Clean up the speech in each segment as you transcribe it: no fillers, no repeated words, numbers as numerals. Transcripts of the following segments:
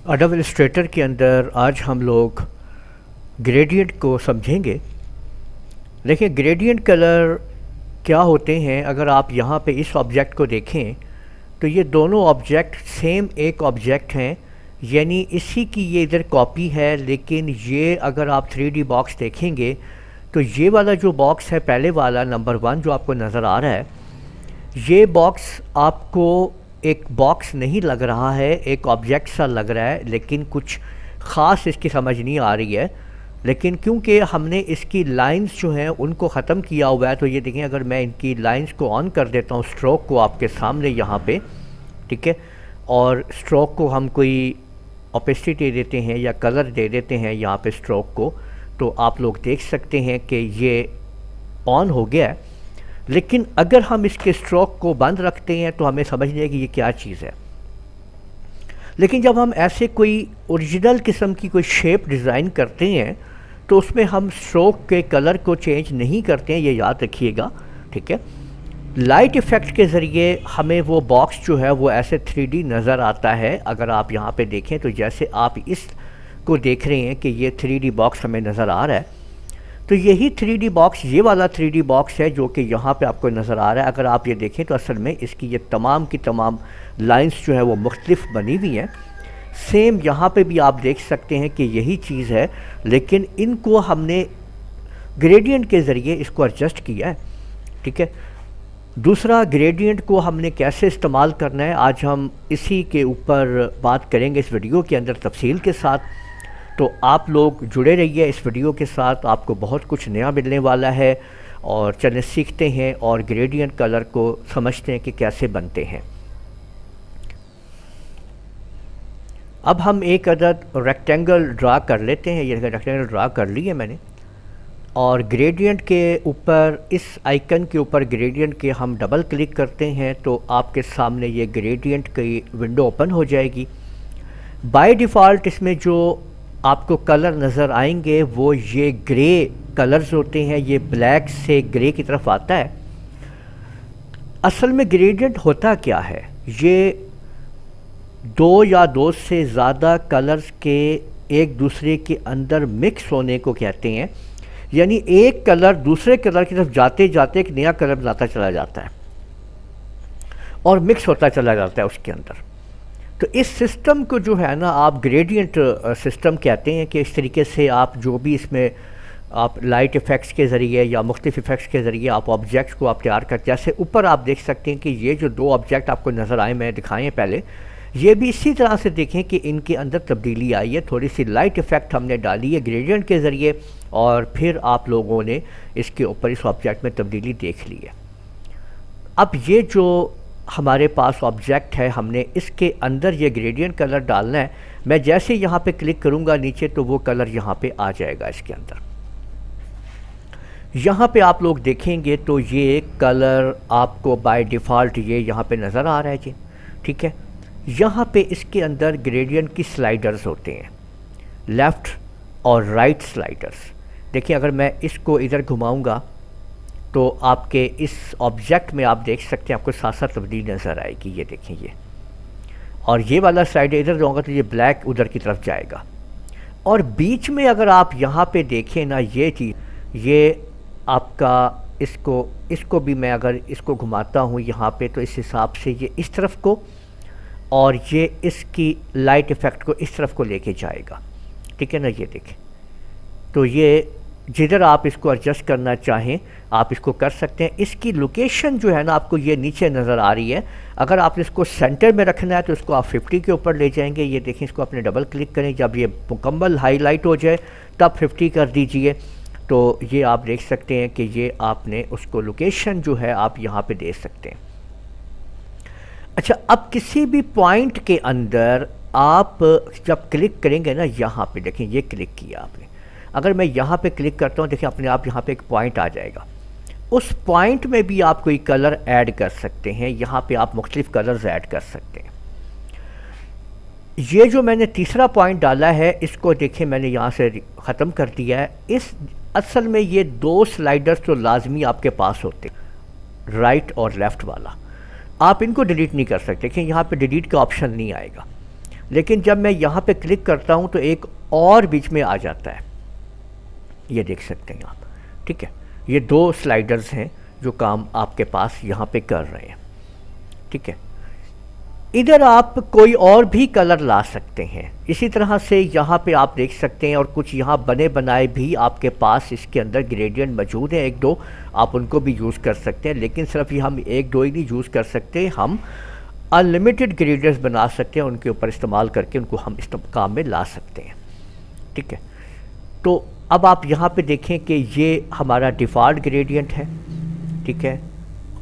Adobe Illustrator के अंदर आज हम लोग ग्रेडियंट को समझेंगे। देखिए ग्रेडियंट कलर क्या होते हैं। अगर आप यहाँ पे इस ऑब्जेक्ट को देखें तो ये दोनों ऑब्जेक्ट सेम एक ऑब्जेक्ट हैं, यानी इसी की ये इधर कॉपी है। लेकिन ये अगर आप 3D बॉक्स देखेंगे तो ये वाला जो बॉक्स है, पहले वाला नंबर 1 जो आपको नज़र आ रहा है, ये बॉक्स आपको एक बॉक्स नहीं लग रहा है, एक ऑब्जेक्ट सा लग रहा है, लेकिन कुछ ख़ास इसकी समझ नहीं आ रही है। लेकिन क्योंकि हमने इसकी लाइंस जो हैं उनको ख़त्म किया हुआ है, तो ये देखें, अगर मैं इनकी लाइंस को ऑन कर देता हूँ, स्ट्रोक को आपके सामने यहाँ पे, ठीक है, और स्ट्रोक को हम कोई ओपेसिटी दे देते हैं या कलर दे देते हैं यहाँ पे स्ट्रोक को, तो आप लोग देख सकते हैं कि ये ऑन हो गया है। लेकिन अगर हम इसके स्ट्रोक को बंद रखते हैं तो हमें समझ नहीं है कि ये क्या चीज़ है। लेकिन जब हम ऐसे कोई ओरिजिनल किस्म की कोई शेप डिज़ाइन करते हैं तो उसमें हम स्ट्रोक के कलर को चेंज नहीं करते हैं, ये याद रखिएगा, ठीक है। लाइट इफ़ेक्ट के ज़रिए हमें वो बॉक्स जो है वो ऐसे 3D नज़र आता है। अगर आप यहाँ पे देखें तो जैसे आप इस को देख रहे हैं कि ये 3D बॉक्स हमें नज़र आ रहा है, तो यही 3D बॉक्स, ये वाला 3D बॉक्स है जो कि यहाँ पे आपको नज़र आ रहा है। अगर आप ये देखें तो असल में इसकी ये तमाम की तमाम लाइंस जो है वो मुख्तलिफ बनी हुई हैं। सेम यहाँ पे भी आप देख सकते हैं कि यही चीज़ है, लेकिन इनको हमने ग्रेडियंट के ज़रिए इसको एडजस्ट किया है, ठीक है। दूसरा, ग्रेडियंट को हमने कैसे इस्तेमाल करना है, आज हम इसी के ऊपर बात करेंगे इस वीडियो के अंदर तफसील के साथ। तो आप लोग जुड़े रहिए इस वीडियो के साथ, आपको बहुत कुछ नया मिलने वाला है और चलें सीखते हैं और ग्रेडियंट कलर को समझते हैं कि कैसे बनते हैं। अब हम एक अदद रेक्टेंगल ड्रा कर लेते हैं। ये रेक्टेंगल ड्रा कर लिया मैंने, और ग्रेडियंट के ऊपर, इस आइकन के ऊपर ग्रेडियंट के हम डबल क्लिक करते हैं तो आपके सामने ये ग्रेडियंट की विंडो ओपन हो जाएगी। बाय डिफ़ॉल्ट इसमें जो आपको कलर नज़र आएंगे वो ये ग्रे कलर्स होते हैं, ये ब्लैक से ग्रे की तरफ आता है। असल में ग्रेडियंट होता क्या है, ये दो या दो से ज़्यादा कलर्स के एक दूसरे के अंदर मिक्स होने को कहते हैं। यानी एक कलर दूसरे कलर की तरफ जाते जाते एक नया कलर बनाता चला जाता है और मिक्स होता चला जाता है उसके अंदर। तो इस सिस्टम को जो है ना आप ग्रेडियंट सिस्टम कहते हैं, कि इस तरीके से आप जो भी इसमें आप लाइट इफ़ेक्ट्स के ज़रिए या मुख्तलिफ इफ़ेक्ट्स के ज़रिए आप ऑब्जेक्ट्स को आप तैयार करते हैं। जैसे ऊपर आप देख सकते हैं कि ये जो दो ऑब्जेक्ट आपको नज़र आए, मैं दिखाएँ पहले, ये भी इसी तरह से देखें कि इनके अंदर तब्दीली आई है, थोड़ी सी लाइट इफ़ेक्ट हमने डाली है ग्रेडियंट के ज़रिए, और फिर आप लोगों ने इसके ऊपर इस ऑब्जेक्ट में तब्दीली देख ली है। अब ये जो हमारे पास ऑब्जेक्ट है, हमने इसके अंदर ये ग्रेडियंट कलर डालना है। मैं जैसे यहाँ पे क्लिक करूँगा नीचे तो वो कलर यहाँ पे आ जाएगा इसके अंदर। यहाँ पे आप लोग देखेंगे तो ये कलर आपको बाय डिफ़ॉल्ट ये यहाँ पे नज़र आ रहा है जी, ठीक है। यहाँ पे इसके अंदर ग्रेडियंट की स्लाइडर्स होते हैं, लेफ़्ट और राइट स्लाइडर्स। देखिए अगर मैं इसको इधर घुमाऊँगा तो आपके इस ऑब्जेक्ट में आप देख सकते हैं, आपको साथ साथ तब्दीली नज़र आएगी। ये देखें ये, और ये वाला स्लाइडर इधर जाऊँगा तो ये ब्लैक उधर की तरफ जाएगा। और बीच में अगर आप यहाँ पे देखें ना, ये चीज़, ये आपका इसको भी मैं अगर इसको घुमाता हूँ यहाँ पे तो इस हिसाब से ये इस तरफ को, और ये इसकी लाइट इफ़ेक्ट को इस तरफ को लेके जाएगा, ठीक है ना। ये देखें, तो ये जिधर आप इसको एडजस्ट करना चाहें आप इसको कर सकते हैं। इसकी लोकेशन जो है ना आपको ये नीचे नज़र आ रही है। अगर आपने इसको सेंटर में रखना है तो इसको आप 50 के ऊपर ले जाएंगे। ये देखें, इसको अपने डबल क्लिक करें, जब ये मुकम्मल हाईलाइट हो जाए तब 50 कर दीजिए, तो ये आप देख सकते हैं कि ये आपने उसको लोकेशन जो है आप यहाँ पे दे सकते हैं। अच्छा, अब किसी भी पॉइंट के अंदर आप जब क्लिक करेंगे ना, यहाँ पे देखें, ये क्लिक किया आपने, अगर मैं यहाँ पे क्लिक करता हूँ, देखिए अपने आप यहाँ पे एक पॉइंट आ जाएगा। उस पॉइंट में भी आप कोई कलर ऐड कर सकते हैं, यहाँ पे आप मुख्तलिफ कलर्स ऐड कर सकते हैं। ये जो मैंने तीसरा पॉइंट डाला है, इसको देखें मैंने यहाँ से ख़त्म कर दिया है। इस असल में ये दो स्लाइडर्स तो लाजमी आपके पास होते, राइट और लेफ़्ट वाला, आप इनको डिलीट नहीं कर सकते, कि यहाँ पे डिलीट का ऑप्शन नहीं आएगा। लेकिन जब मैं यहाँ पे क्लिक करता हूँ तो एक और बीच में आ जाता है, ये देख सकते हैं आप, ठीक है। ये 2 स्लाइडर्स हैं जो काम आपके पास यहाँ पे कर रहे हैं, ठीक है। इधर आप कोई और भी कलर ला सकते हैं। इसी तरह से यहाँ पे आप देख सकते हैं, और कुछ यहाँ बने बनाए भी आपके पास इसके अंदर ग्रेडियंट मौजूद है, 1-2 आप उनको भी यूज़ कर सकते हैं। लेकिन सिर्फ ये हम 1-2 ही नहीं यूज़ कर सकते, हम अनलिमिटेड ग्रेडियंट्स बना सकते हैं, उनके ऊपर इस्तेमाल करके उनको हम इस काम में ला सकते हैं, ठीक है। तो अब आप यहाँ पे देखें कि ये हमारा डिफ़ॉल्ट ग्रेडियंट है, ठीक है,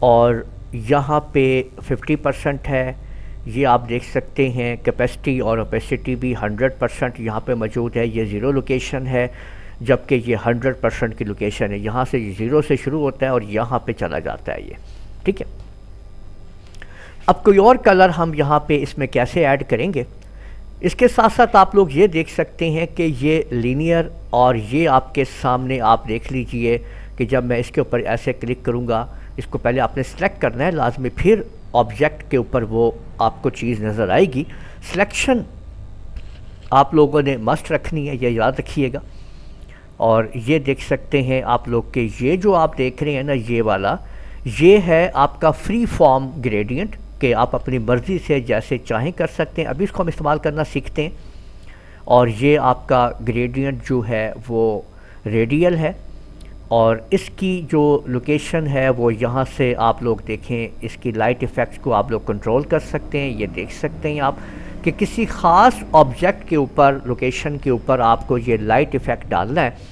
और यहाँ पे 50% है, ये आप देख सकते हैं। कैपेसिटी और ओपेसिटी भी 100% यहाँ पे मौजूद है। ये 0 लोकेशन है, जबकि ये 100% की लोकेशन है। यहाँ से 0 से शुरू होता है और यहाँ पे चला जाता है ये, ठीक है। अब कोई और कलर हम यहाँ पे इसमें कैसे ऐड करेंगे, इसके साथ साथ आप लोग ये देख सकते हैं कि ये लीनियर, और ये आपके सामने आप देख लीजिए कि जब मैं इसके ऊपर ऐसे क्लिक करूँगा, इसको पहले आपने सेलेक्ट करना है लाजमी, फिर ऑब्जेक्ट के ऊपर वो आपको चीज़ नज़र आएगी। सिलेक्शन आप लोगों ने मस्ट रखनी है, ये याद रखिएगा। और ये देख सकते हैं आप लोग के ये जो आप देख रहे हैं ना, ये वाला, ये है आपका फ्री फॉर्म ग्रेडियंट, कि आप अपनी मर्ज़ी से जैसे चाहें कर सकते हैं। अभी इसको हम इस्तेमाल करना सीखते हैं। और ये आपका ग्रेडियंट जो है वो रेडियल है, और इसकी जो लोकेशन है वो यहाँ से आप लोग देखें, इसकी लाइट इफ़ेक्ट्स को आप लोग कंट्रोल कर सकते हैं। ये देख सकते हैं आप कि किसी ख़ास ऑब्जेक्ट के ऊपर, लोकेशन के ऊपर आपको ये लाइट इफ़ेक्ट डालना है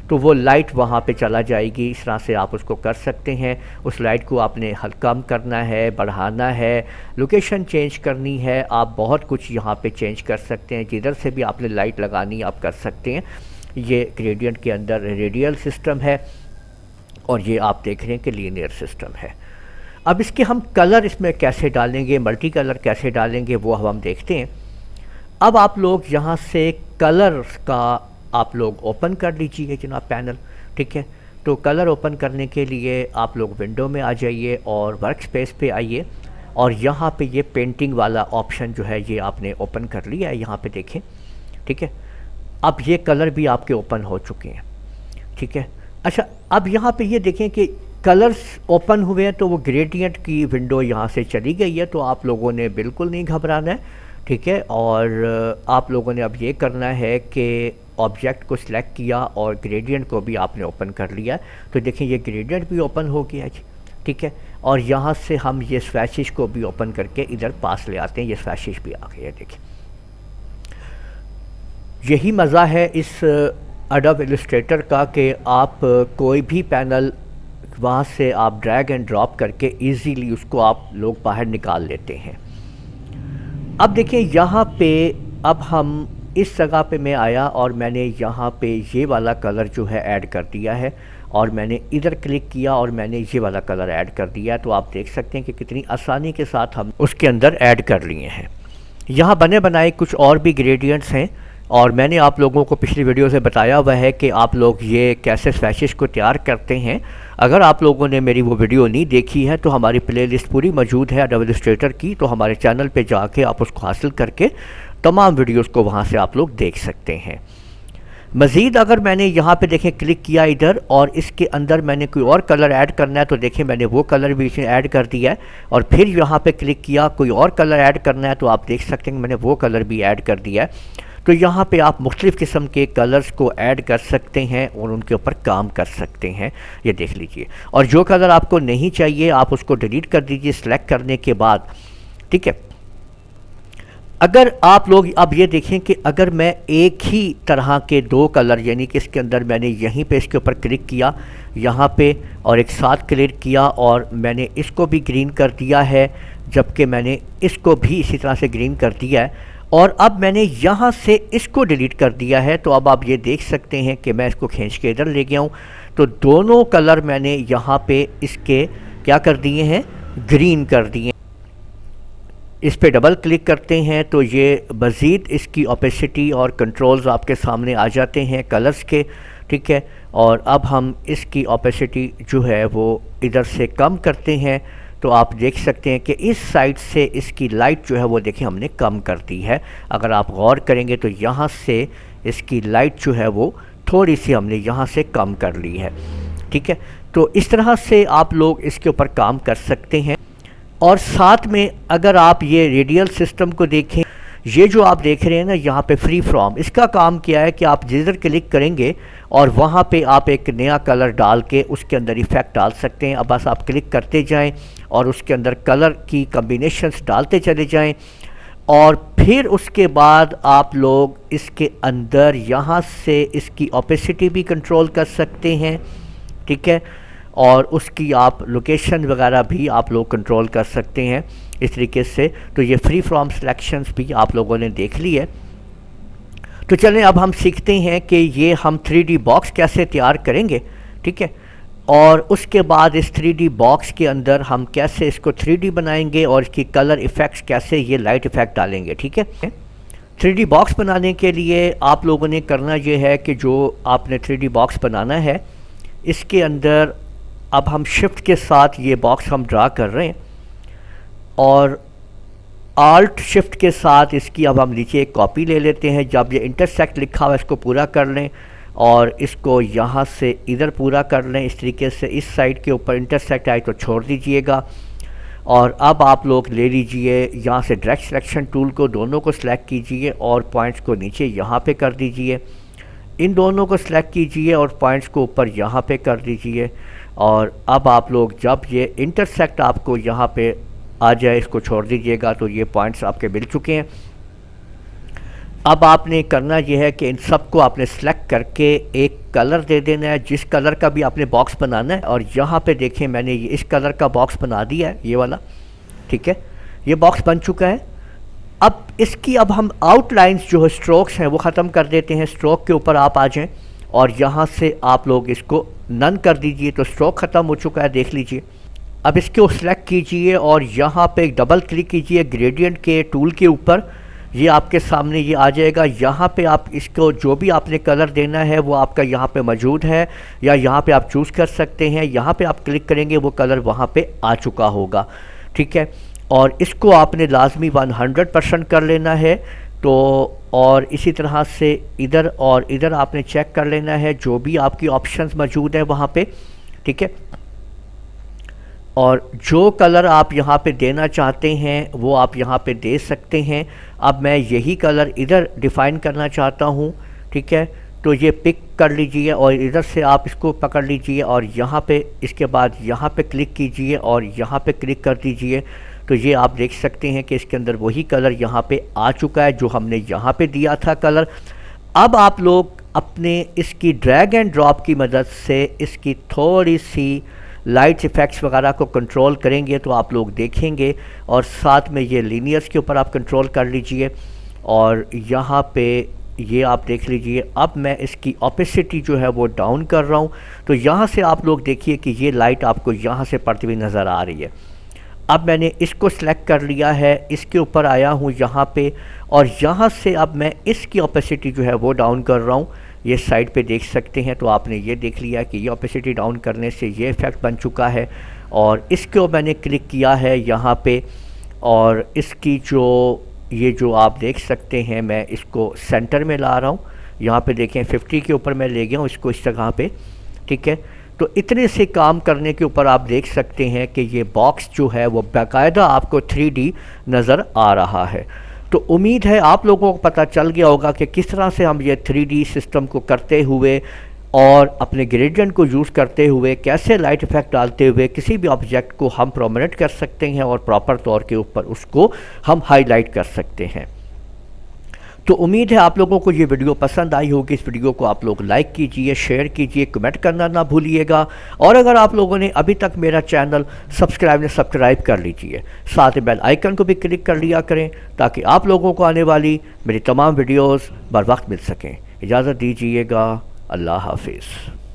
तो वो लाइट वहाँ पे चला जाएगी। इस तरह से आप उसको कर सकते हैं। उस लाइट को आपने कम करना है, बढ़ाना है, लोकेशन चेंज करनी है, आप बहुत कुछ यहाँ पे चेंज कर सकते हैं। जिधर से भी आपने लाइट लगानी आप कर सकते हैं। ये ग्रेडियंट के अंदर रेडियल सिस्टम है, और ये आप देख रहे हैं कि लीनियर सिस्टम है। अब इसके हम कलर इसमें कैसे डालेंगे, मल्टी कलर कैसे डालेंगे, वो हम देखते हैं। अब आप लोग यहाँ से कलर का आप लोग ओपन कर लीजिए जनाब पैनल, ठीक है। तो कलर ओपन करने के लिए आप लोग विंडो में आ जाइए और वर्क स्पेस पे आइए, और यहाँ पे ये पेंटिंग वाला ऑप्शन जो है ये आपने ओपन कर लिया है, यहाँ पे देखें, ठीक है। अब ये कलर भी आपके ओपन हो चुके हैं, ठीक है। अच्छा, अब यहाँ पे ये देखें कि कलर्स ओपन हुए हैं, तो वो ग्रेडियंट की विंडो यहाँ से चली गई है। तो आप लोगों ने बिल्कुल नहीं घबराना है, ठीक है। और आप लोगों ने अब ये करना है कि ऑब्जेक्ट को सिलेक्ट किया और ग्रेडियंट को भी आपने ओपन कर लिया। तो देखें ये ग्रेडियंट भी ओपन हो गया जी, ठीक है। और यहाँ से हम ये स्वैचेस को भी ओपन करके इधर पास ले आते हैं, ये स्वैचेस भी आ गए हैं, देखिए। यही मज़ा है इस एडोब इलस्ट्रेटर का कि आप कोई भी पैनल वहाँ से आप ड्रैग एंड ड्रॉप करके इजीली उसको आप लोग बाहर निकाल लेते हैं। अब देखिए यहाँ पे अब हम इस जगह पे मैं आया और मैंने यहाँ पे ये वाला कलर जो है ऐड कर दिया है, और मैंने इधर क्लिक किया और मैंने ये वाला कलर ऐड कर दिया है। तो आप देख सकते हैं कि कितनी आसानी के साथ हम उसके अंदर ऐड कर लिए हैं। यहाँ बने बनाए कुछ और भी ग्रेडियंट्स हैं, और मैंने आप लोगों को पिछली वीडियो से बताया हुआ है कि आप लोग ये कैसे स्वैचेस को तैयार करते हैं। अगर आप लोगों ने मेरी वो वीडियो नहीं देखी है तो हमारी प्लेलिस्ट पूरी मौजूद है एडोब इलस्ट्रेटर की, तो हमारे चैनल पे जाके आप उसको हासिल करके तमाम वीडियोस को वहाँ से आप लोग देख सकते हैं। मज़ीद अगर मैंने यहाँ पे देखें क्लिक किया इधर, और इसके अंदर मैंने कोई और कलर ऐड करना है, तो देखें मैंने वो कलर भी इसमें ऐड कर दिया है। और फिर यहाँ पे क्लिक किया, कोई और कलर ऐड करना है, तो आप देख सकते हैं मैंने वो कलर भी ऐड कर दिया है। तो यहाँ पे आप मुख्तलिफ़ किस्म के कलर्स को ऐड कर सकते हैं और उनके ऊपर काम कर सकते हैं, ये देख लीजिए। और जो कलर आपको नहीं चाहिए आप उसको डिलीट कर दीजिए सेलेक्ट करने के बाद, ठीक है। अगर आप लोग अब ये देखें कि अगर मैं एक ही तरह के 2 कलर, यानी कि इसके अंदर मैंने यहीं पे इसके ऊपर क्लिक किया यहाँ पे और एक साथ क्लिक किया, और मैंने इसको भी ग्रीन कर दिया है, जबकि मैंने इसको भी इसी तरह से ग्रीन कर दिया है, और अब मैंने यहाँ से इसको डिलीट कर दिया है। तो अब आप ये देख सकते हैं कि मैं इसको खींच के इधर ले गया हूँ, तो दोनों कलर मैंने यहाँ पे इसके क्या कर दिए हैं, ग्रीन कर दिए। इस पे डबल क्लिक करते हैं तो ये मज़ीद इसकी ओपेसिटी और कंट्रोल्स आपके सामने आ जाते हैं कलर्स के, ठीक है। और अब हम इसकी ओपेसिटी जो है वो इधर से कम करते हैं, तो आप देख सकते हैं कि इस साइड से इसकी लाइट जो है वो देखें हमने कम कर दी है। अगर आप गौर करेंगे तो यहाँ से इसकी लाइट जो है वो थोड़ी सी हमने यहाँ से कम कर ली है, ठीक है। तो इस तरह से आप लोग इसके ऊपर काम कर सकते हैं। और साथ में अगर आप ये रेडियल सिस्टम को देखें, ये जो आप देख रहे हैं ना यहाँ पे फ्री फ्रॉम, इसका काम क्या है कि आप जिधर क्लिक करेंगे और वहाँ पे आप एक नया कलर डाल के उसके अंदर इफ़ेक्ट डाल सकते हैं। अब बस आप क्लिक करते जाएं और उसके अंदर कलर की कम्बिनेशंस डालते चले जाएं और फिर उसके बाद आप लोग इसके अंदर यहाँ से इसकी ओपेसिटी भी कंट्रोल कर सकते हैं, ठीक है। और उसकी आप लोकेशन वगैरह भी आप लोग कंट्रोल कर सकते हैं इस तरीके से। तो ये फ्री फ्रॉम सिलेक्शंस भी आप लोगों ने देख ली है। तो चलें अब हम सीखते हैं कि ये हम 3D बॉक्स कैसे तैयार करेंगे, ठीक है। और उसके बाद इस 3D बॉक्स के अंदर हम कैसे इसको 3D बनाएंगे और इसकी कलर इफ़ेक्ट्स कैसे ये लाइट इफ़ेक्ट डालेंगे, ठीक है। 3D बॉक्स बनाने के लिए आप लोगों ने करना ये है कि जो आपने 3D बॉक्स बनाना है इसके अंदर अब हम शिफ्ट के साथ ये बॉक्स हम ड्रा कर रहे हैं और आल्ट शिफ्ट के साथ इसकी अब हम नीचे एक कॉपी ले लेते हैं। जब ये इंटरसेक्ट लिखा हुआ है इसको पूरा कर लें और इसको यहाँ से इधर पूरा कर लें इस तरीके से। इस साइड के ऊपर इंटरसेक्ट आए तो छोड़ दीजिएगा। और अब आप लोग ले लीजिए यहाँ से डायरेक्ट सिलेक्शन टूल को, दोनों को सिलेक्ट कीजिए और पॉइंट्स को नीचे यहाँ पे कर दीजिए। इन दोनों को सिलेक्ट कीजिए और पॉइंट्स को ऊपर यहाँ पे कर दीजिए। और अब आप लोग जब ये इंटरसेक्ट आपको यहाँ पे आ जाए इसको छोड़ दीजिएगा। तो ये पॉइंट्स आपके मिल चुके हैं। अब आपने करना ये है कि इन सब को आपने सेलेक्ट करके एक कलर दे देना है, जिस कलर का भी आपने बॉक्स बनाना है। और यहाँ पे देखें मैंने ये इस कलर का बॉक्स बना दिया है, ये वाला, ठीक है। ये बॉक्स बन चुका है। अब इसकी अब हम आउटलाइंस जो है स्ट्रोक्स हैं वो ख़त्म कर देते हैं। स्ट्रोक के ऊपर आप आ जाएं और यहाँ से आप लोग इसको नन कर दीजिए। तो स्ट्रोक ख़त्म हो चुका है, देख लीजिए। अब इसको सेलेक्ट कीजिए और यहाँ पे डबल क्लिक कीजिए ग्रेडियंट के टूल के ऊपर। ये आपके सामने ये आ जाएगा। यहाँ पे आप इसको जो भी आपने कलर देना है वो आपका यहाँ पे मौजूद है या यहाँ पे आप चूज़ कर सकते हैं। यहाँ पे आप क्लिक करेंगे वो कलर वहाँ पे आ चुका होगा, ठीक है। और इसको आपने लाजमी 100% कर लेना है। तो और इसी तरह से इधर और इधर आपने चेक कर लेना है जो भी आपकी ऑप्शंस मौजूद है वहाँ पे, ठीक है। और जो कलर आप यहाँ पे देना चाहते हैं वो आप यहाँ पे दे सकते हैं। अब मैं यही कलर इधर डिफ़ाइन करना चाहता हूँ, ठीक है। तो ये पिक कर लीजिए और इधर से आप इसको पकड़ लीजिए और यहाँ पे इसके बाद यहाँ पे क्लिक कीजिए और यहाँ पे क्लिक कर दीजिए। तो ये आप देख सकते हैं कि इसके अंदर वही कलर यहाँ पे आ चुका है जो हमने यहाँ पे दिया था कलर। अब आप लोग अपने इसकी ड्रैग एंड ड्रॉप की मदद से इसकी थोड़ी सी लाइट्स इफ़ेक्ट्स वगैरह को कंट्रोल करेंगे तो आप लोग देखेंगे। और साथ में ये लीनियर्स के ऊपर आप कंट्रोल कर लीजिए और यहाँ पे ये आप देख लीजिए। अब मैं इसकी ओपेसिटी जो है वो डाउन कर रहा हूँ। तो यहाँ से आप लोग देखिए कि ये लाइट आपको यहाँ से पड़ती हुई नज़र आ रही है। अब मैंने इसको सिलेक्ट कर लिया है, इसके ऊपर आया हूँ यहाँ पे और यहाँ से अब मैं इसकी ओपेसिटी जो है वो डाउन कर रहा हूँ। ये साइड पे देख सकते हैं। तो आपने ये देख लिया कि ये ओपेसिटी डाउन करने से ये इफ़ेक्ट बन चुका है। और इसको मैंने क्लिक किया है यहाँ पे और इसकी ये जो आप देख सकते हैं मैं इसको सेंटर में ला रहा हूँ। यहाँ पे देखें 50 के ऊपर मैं ले गया हूँ इसको इस जगह पे, ठीक है। तो इतने से काम करने के ऊपर आप देख सकते हैं कि ये बॉक्स जो है वो बाकायदा आपको 3D नज़र आ रहा है। तो उम्मीद है आप लोगों को पता चल गया होगा कि किस तरह से हम ये 3D सिस्टम को करते हुए और अपने ग्रेडियंट को यूज़ करते हुए कैसे लाइट इफ़ेक्ट डालते हुए किसी भी ऑब्जेक्ट को हम प्रोमिनेंट कर सकते हैं और प्रॉपर तौर के ऊपर उसको हम हाईलाइट कर सकते हैं। तो उम्मीद है आप लोगों को ये वीडियो पसंद आई होगी। इस वीडियो को आप लोग लाइक कीजिए, शेयर कीजिए, कमेंट करना ना भूलिएगा। और अगर आप लोगों ने अभी तक मेरा चैनल सब्सक्राइब कर लीजिए, साथ ही बेल आइकन को भी क्लिक कर लिया करें ताकि आप लोगों को आने वाली मेरी तमाम वीडियोज़ बर वक्त मिल सकें। इजाज़त दीजिएगा। अल्लाह हाफिज़।